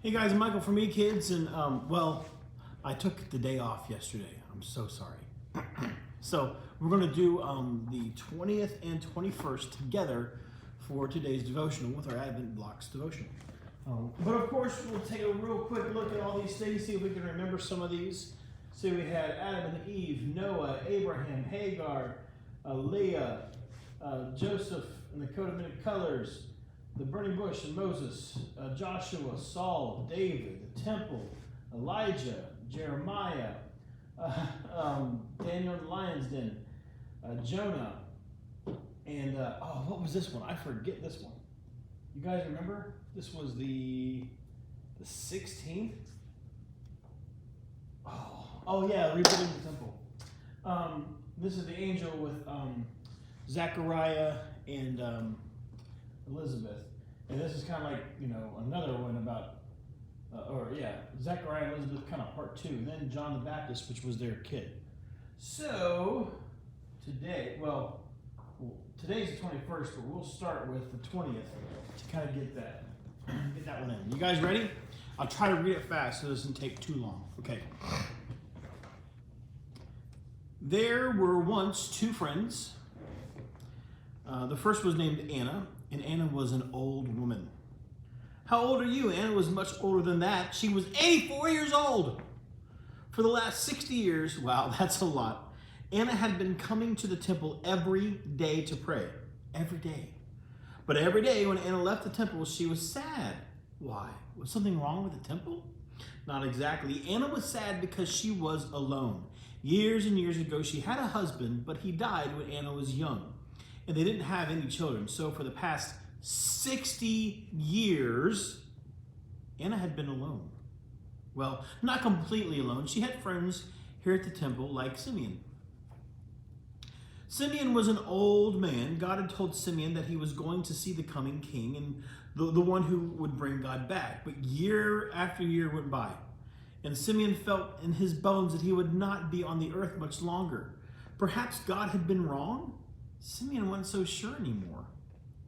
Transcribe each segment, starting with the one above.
Hey guys, Michael from eKids, and well, I took the day off yesterday. I'm so sorry. So we're going to do the 20th and 21st together for today's devotional with our Advent Blocks devotional. But of course, we'll take a real quick look at all these things, see if we can remember some of these. See, we had Adam and Eve, Noah, Abraham, Hagar, Leah, Joseph and the coat of many colors, the burning bush and Moses, Joshua, Saul, David, the temple, Elijah, Jeremiah, Daniel in the lion's den, Jonah, and what was this one? I forget this one. You guys remember? This was the 16th. Oh yeah, rebuilding the temple. This is the angel with Zechariah and Elizabeth. And this is kind of like, another one about, Zechariah and Elizabeth, kind of part 2. And then John the Baptist, which was their kid. So, today's the 21st, but we'll start with the 20th to kind of get that one in. You guys ready? I'll try to read it fast so it doesn't take too long. Okay. There were once two friends. The first was named Anna, and Anna was an old woman. How old are you? Anna was much older than that. She was 84 years old. For the last 60 years, wow, that's a lot, Anna had been coming to the temple every day to pray. Every day. But every day when Anna left the temple, she was sad. Why? Was something wrong with the temple? Not exactly. Anna was sad because she was alone. Years and years ago, she had a husband, but he died when Anna was young. And they didn't have any children. So for the past 60 years, Anna had been alone. Well, not completely alone. She had friends here at the temple like Simeon. Simeon was an old man. God had told Simeon that he was going to see the coming king and the one who would bring God back. But year after year went by. And Simeon felt in his bones that he would not be on the earth much longer. Perhaps God had been wrong? Simeon wasn't so sure anymore.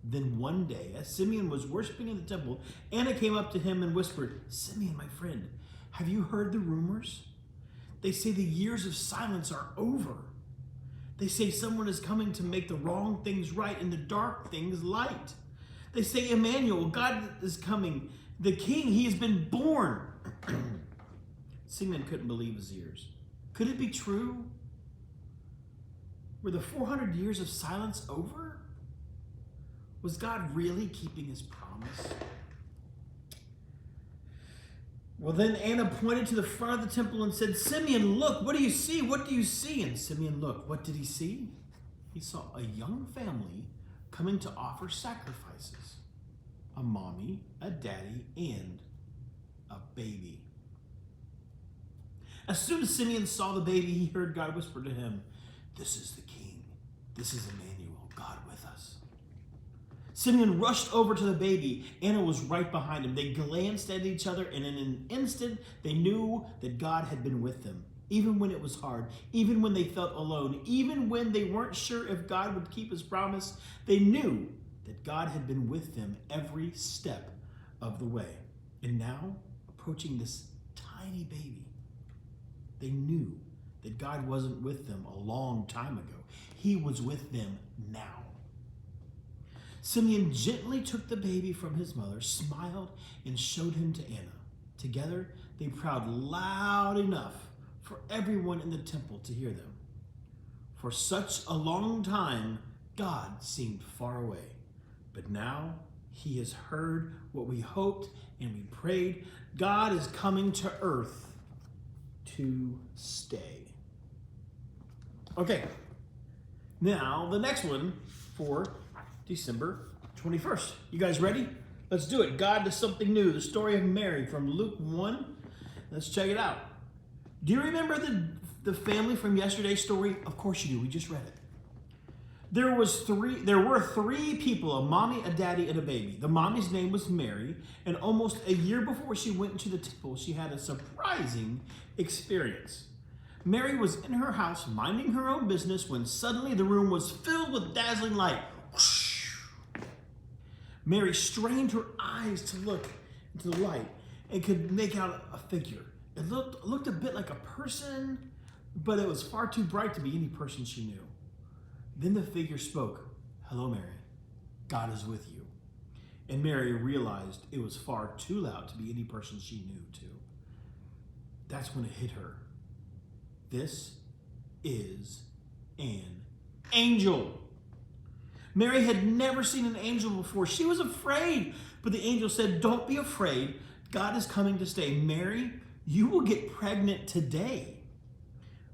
Then one day, as Simeon was worshiping in the temple, Anna came up to him and whispered, "Simeon, my friend, have you heard the rumors? They say the years of silence are over. They say someone is coming to make the wrong things right and the dark things light. They say Emmanuel, God is coming. The king, he has been born." Simeon couldn't believe his ears. Could it be true? Were the 400 years of silence over? Was God really keeping his promise? Well, then Anna pointed to the front of the temple and said, "Simeon, look, what do you see? What do you see?" And Simeon looked. What did he see? He saw a young family coming to offer sacrifices. A mommy, a daddy, and a baby. As soon as Simeon saw the baby, he heard God whisper to him, "This is the king. This is Emmanuel, God with us." Simeon rushed over to the baby. Anna was right behind him. They glanced at each other, and in an instant, they knew that God had been with them. Even when it was hard, even when they felt alone, even when they weren't sure if God would keep his promise, they knew that God had been with them every step of the way. And now, approaching this tiny baby, they knew that God wasn't with them a long time ago. He was with them now. Simeon gently took the baby from his mother, smiled, and showed him to Anna. Together, they prayed loud enough for everyone in the temple to hear them. For such a long time, God seemed far away. But now, he has heard what we hoped and we prayed. God is coming to earth to stay. Okay, now the next one for December 21st. You guys ready? Let's do it. God does something new. The story of Mary from Luke 1. Let's check it out. Do you remember the family from yesterday's story? Of course you do. We just read it. There were three people, a mommy, a daddy, and a baby. The mommy's name was Mary, and almost a year before she went into the temple, she had a surprising experience. Mary was in her house minding her own business when suddenly the room was filled with dazzling light. Mary strained her eyes to look into the light, and could make out a figure. It looked a bit like a person, but it was far too bright to be any person she knew. Then the figure spoke, "Hello, Mary. God is with you." And Mary realized it was far too loud to be any person she knew too. That's when it hit her. This is an angel. Mary had never seen an angel before. She was afraid, but the angel said, "Don't be afraid. God is coming to stay. Mary, you will get pregnant today."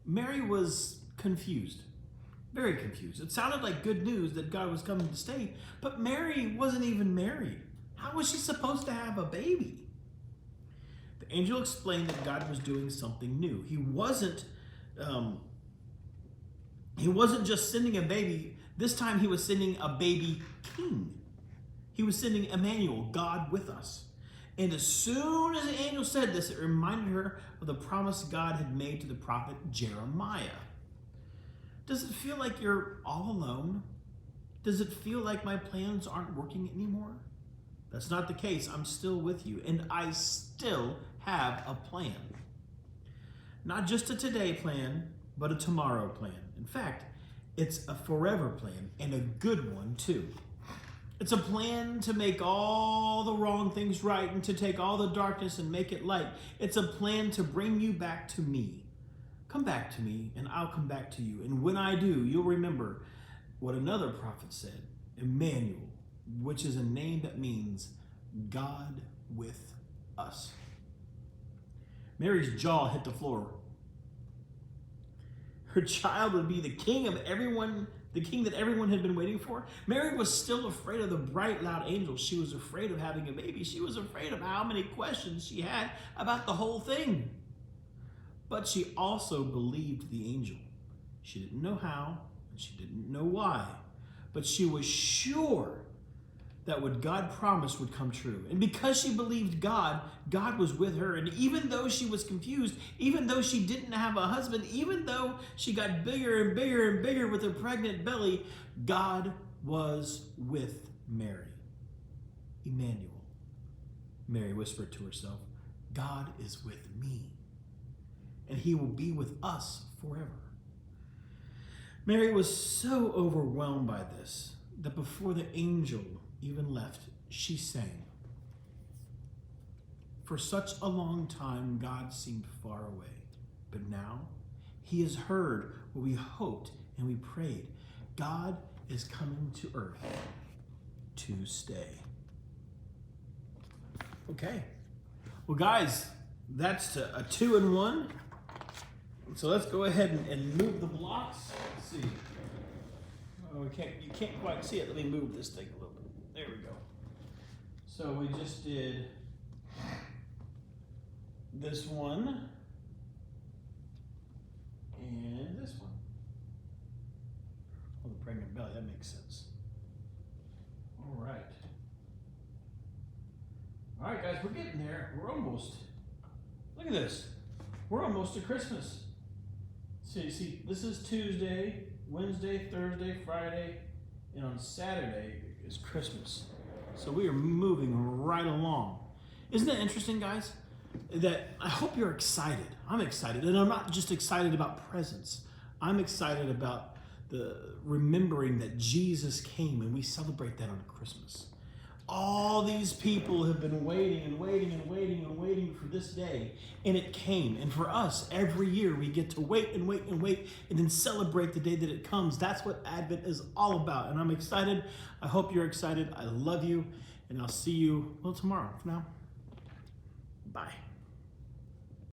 Mary was confused, very confused. It sounded like good news that God was coming to stay, but Mary wasn't even married. How was she supposed to have a baby? The angel explained that God was doing something new. He wasn't just sending a baby. This time he was sending a baby king. He was sending Emmanuel, God with us. And as soon as the angel said this, it reminded her of the promise God had made to the prophet Jeremiah. Does it feel like you're all alone? Does it feel like my plans aren't working anymore? That's not the case. I'm still with you, and I still have a plan. Not just a today plan, but a tomorrow plan. In fact, it's a forever plan, and a good one too. It's a plan to make all the wrong things right and to take all the darkness and make it light. It's a plan to bring you back to me. Come back to me, and I'll come back to you. And when I do, you'll remember what another prophet said, Emmanuel, which is a name that means God with us. Mary's jaw hit the floor. Her child would be the king of everyone, the king that everyone had been waiting for. Mary was still afraid of the bright, loud angel. She was afraid of having a baby. She was afraid of how many questions she had about the whole thing. But she also believed the angel. She didn't know how, and she didn't know why, but she was sure that what God promised would come true. And because she believed God, God was with her. And even though she was confused, even though she didn't have a husband, even though she got bigger and bigger and bigger with her pregnant belly, God was with Mary. Emmanuel. Mary whispered to herself, God is with me, and he will be with us forever. Mary was so overwhelmed by this that before the angel even left, she sang. For such a long time, God seemed far away, but now he has heard what we hoped and we prayed. God is coming to earth to stay. Okay. Well, guys, that's a 2-in-1. So let's go ahead and move the blocks. Let's see. Oh, you can't quite see it. Let me move this thing a little bit. There we go. So we just did this one and this one. Oh, the pregnant belly, that makes sense. All right. All right, guys, we're getting there. We're almost. Look at this. We're almost to Christmas. See, this is Tuesday, Wednesday, Thursday, Friday, and on Saturday is Christmas. So we are moving right along. Isn't that interesting, guys? That I hope you're excited. I'm excited, and I'm not just excited about presents. I'm excited about the remembering that Jesus came, and we celebrate that on Christmas. All these people have been waiting and waiting and waiting and waiting for this day, and it came. And for us, every year we get to wait and wait and wait and then celebrate the day that it comes. That's what Advent is all about, and I'm excited. I hope you're excited. I love you, and I'll see you, tomorrow. For now, bye.